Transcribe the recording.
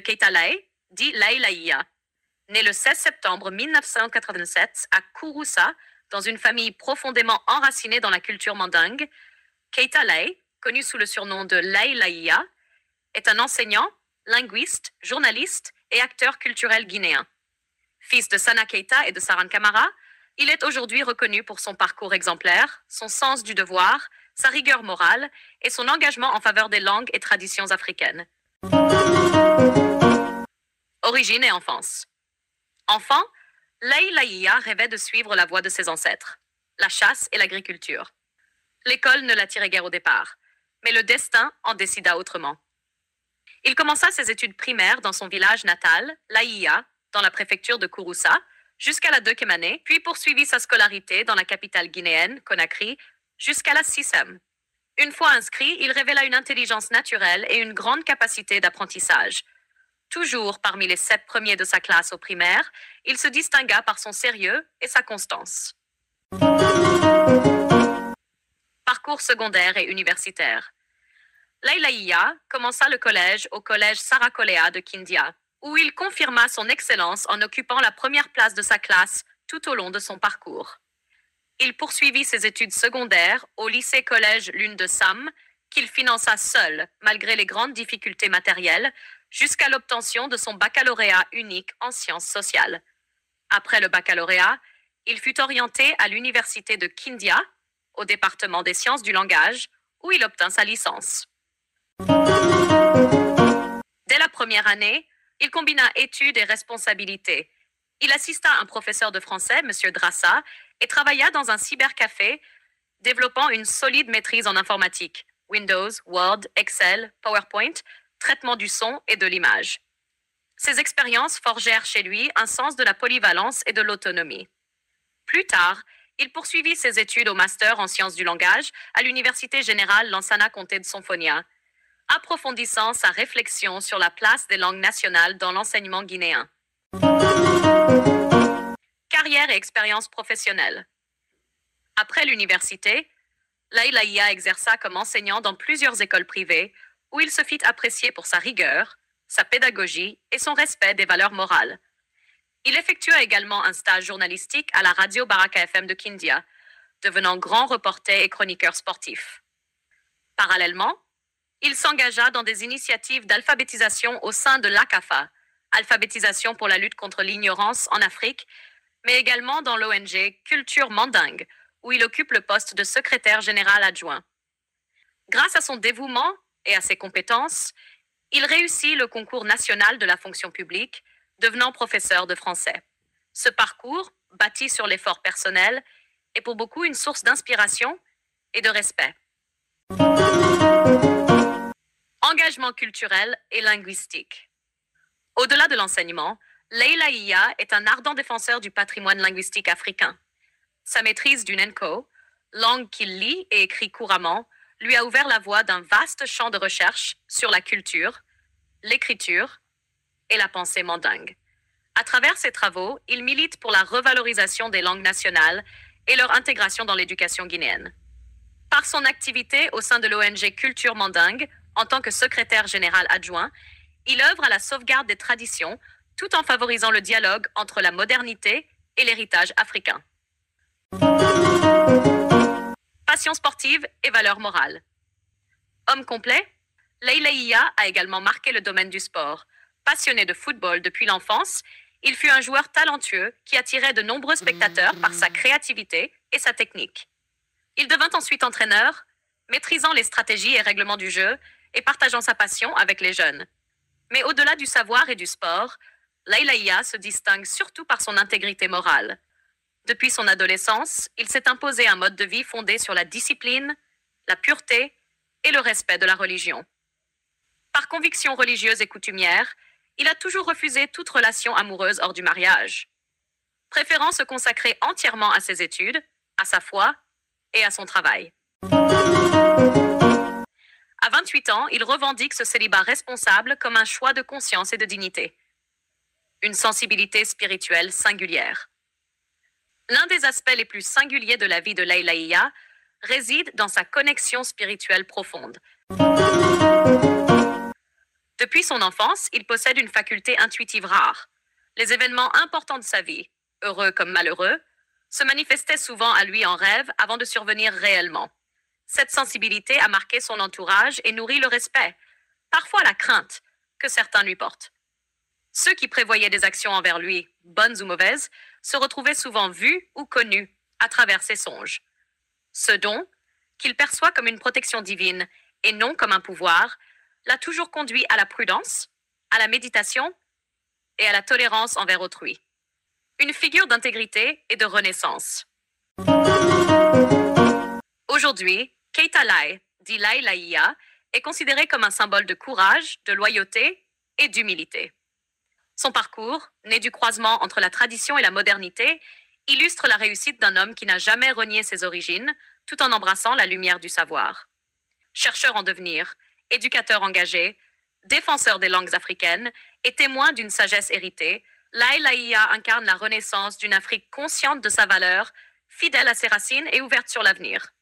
Keita Laye, dit Laye Laïa. Né le 16 septembre 1987 à Kouroussa, dans une famille profondément enracinée dans la culture mandingue, Keita Laye, connu sous le surnom de Laye Laïa, est un enseignant, linguiste, journaliste et acteur culturel guinéen. Fils de Sana Keita et de Saran Camara, il est aujourd'hui reconnu pour son parcours exemplaire, son sens du devoir, sa rigueur morale et son engagement en faveur des langues et traditions africaines. Origine et enfance. Enfant, Laye Laïa rêvait de suivre la voie de ses ancêtres, la chasse et l'agriculture. L'école ne l'attirait guère au départ, mais le destin en décida autrement. Il commença ses études primaires dans son village natal, Laïa, dans la préfecture de Kouroussa, jusqu'à la 2e année, puis poursuivit sa scolarité dans la capitale guinéenne, Conakry, jusqu'à la 6e. Une fois inscrit, il révéla une intelligence naturelle et une grande capacité d'apprentissage. Toujours parmi les 7 premiers de sa classe au primaire, il se distingua par son sérieux et sa constance. Parcours secondaire et universitaire. Laye Laïa commença le collège au collège Sarakolea de Kindia, où il confirma son excellence en occupant la première place de sa classe tout au long de son parcours. Il poursuivit ses études secondaires au lycée-collège Lune de Sam, qu'il finança seul, malgré les grandes difficultés matérielles, jusqu'à l'obtention de son baccalauréat unique en sciences sociales. Après le baccalauréat, il fut orienté à l'université de Kindia, au département des sciences du langage, où il obtint sa licence. Dès la première année, il combina études et responsabilités. Il assista un professeur de français, M. Drassa, et travailla dans un cybercafé, développant une solide maîtrise en informatique, Windows, Word, Excel, PowerPoint, traitement du son et de l'image. Ces expériences forgèrent chez lui un sens de la polyvalence et de l'autonomie. Plus tard, il poursuivit ses études au master en sciences du langage à l'Université générale Lansana Conté de Sonfonia, approfondissant sa réflexion sur la place des langues nationales dans l'enseignement guinéen. Carrière et expérience professionnelle. Après l'université, Laye Laïa exerça comme enseignant dans plusieurs écoles privées où il se fit apprécier pour sa rigueur, sa pédagogie et son respect des valeurs morales. Il effectua également un stage journalistique à la radio Baraka FM de Kindia, devenant grand reporter et chroniqueur sportif. Parallèlement, il s'engagea dans des initiatives d'alphabétisation au sein de l'ACAFA, alphabétisation pour la lutte contre l'ignorance en Afrique, mais également dans l'ONG Culture Mandingue, où il occupe le poste de secrétaire général adjoint. Grâce à son dévouement et à ses compétences, il réussit le concours national de la fonction publique, devenant professeur de français. Ce parcours, bâti sur l'effort personnel, est pour beaucoup une source d'inspiration et de respect. Engagement culturel et linguistique. Au-delà de l'enseignement, Laye Laïa est un ardent défenseur du patrimoine linguistique africain. Sa maîtrise du Nenko, langue qu'il lit et écrit couramment, lui a ouvert la voie d'un vaste champ de recherche sur la culture, l'écriture et la pensée mandingue. À travers ses travaux, il milite pour la revalorisation des langues nationales et leur intégration dans l'éducation guinéenne. Par son activité au sein de l'ONG Culture Mandingue, en tant que secrétaire général adjoint, il œuvre à la sauvegarde des traditions tout en favorisant le dialogue entre la modernité et l'héritage africain. Passion sportive et valeurs morales. Homme complet, Laye Laïa a également marqué le domaine du sport. Passionné de football depuis l'enfance, il fut un joueur talentueux qui attirait de nombreux spectateurs par sa créativité et sa technique. Il devint ensuite entraîneur, maîtrisant les stratégies et règlements du jeu et partageant sa passion avec les jeunes. Mais au-delà du savoir et du sport, Laye Laïa se distingue surtout par son intégrité morale. Depuis son adolescence, il s'est imposé un mode de vie fondé sur la discipline, la pureté et le respect de la religion. Par conviction religieuse et coutumière, il a toujours refusé toute relation amoureuse hors du mariage, préférant se consacrer entièrement à ses études, à sa foi et à son travail. À 28 ans, il revendique ce célibat responsable comme un choix de conscience et de dignité. Une sensibilité spirituelle singulière. L'un des aspects les plus singuliers de la vie de Laye Laïa réside dans sa connexion spirituelle profonde. Depuis son enfance, il possède une faculté intuitive rare. Les événements importants de sa vie, heureux comme malheureux, se manifestaient souvent à lui en rêve avant de survenir réellement. Cette sensibilité a marqué son entourage et nourrit le respect, parfois la crainte, que certains lui portent. Ceux qui prévoyaient des actions envers lui, bonnes ou mauvaises, se retrouvaient souvent vus ou connus à travers ses songes. Ce don, qu'il perçoit comme une protection divine et non comme un pouvoir, l'a toujours conduit à la prudence, à la méditation et à la tolérance envers autrui. Une figure d'intégrité et de renaissance. Aujourd'hui, Keita Lai, dit Lai Laia, est considéré comme un symbole de courage, de loyauté et d'humilité. Son parcours, né du croisement entre la tradition et la modernité, illustre la réussite d'un homme qui n'a jamais renié ses origines, tout en embrassant la lumière du savoir. Chercheur en devenir, éducateur engagé, défenseur des langues africaines et témoin d'une sagesse héritée, Lai Laia incarne la renaissance d'une Afrique consciente de sa valeur, fidèle à ses racines et ouverte sur l'avenir.